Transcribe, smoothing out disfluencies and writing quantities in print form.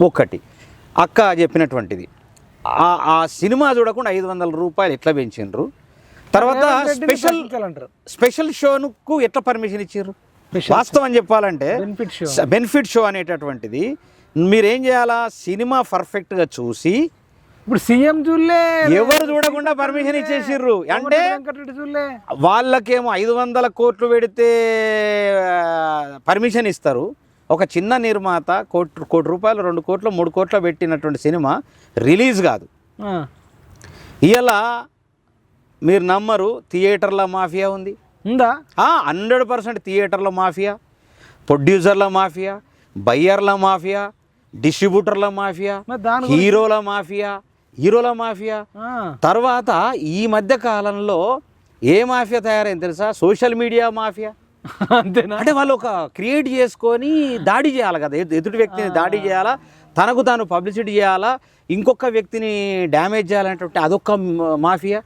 ఒకటి అక్క చెప్పినటువంటిది ఆ సినిమా చూడకుండా 500 రూపాయలు ఎట్లా పెంచిండ్రు, తర్వాత స్పెషల్ షోకు ఎట్లా పర్మిషన్ ఇచ్చారు. వాస్తవం చెప్పాలంటే బెనిఫిట్ షో అనేటటువంటిది మీరేం చేయాలా, సినిమా పర్ఫెక్ట్గా చూసి ఇప్పుడు సీఎం చూడలే, ఎవరు చూడకుండా పర్మిషన్ ఇచ్చేసిర్రు. అంటే వాళ్ళకేమో 500 కోట్లు పెడితే పర్మిషన్ ఇస్తారు. ఒక చిన్న నిర్మాత కోటి రూపాయలు 2 కోట్లు 3 కోట్లు పెట్టినటువంటి సినిమా రిలీజ్ కాదు. ఇలా మీరు నమ్మరు, థియేటర్ల మాఫియా ఉంది, ఉందా? 100% థియేటర్ల మాఫియా, ప్రొడ్యూసర్ల మాఫియా, బయ్యర్ల మాఫియా, డిస్ట్రిబ్యూటర్ల మాఫియా, హీరోల మాఫియా. తర్వాత ఈ మధ్య కాలంలో ఏ మాఫియా తయారైంది తెలుసా? Social media mafia. అంతేనా? అంటే వాళ్ళు ఒక క్రియేట్ చేసుకొని దాడి చేయాలి కదా, ఎదుటి వ్యక్తిని దాడి చేయాలా, తనకు తాను పబ్లిసిటీ చేయాలా, ఇంకొక వ్యక్తిని డ్యామేజ్ చేయాలనేటువంటి అదొక మాఫియా.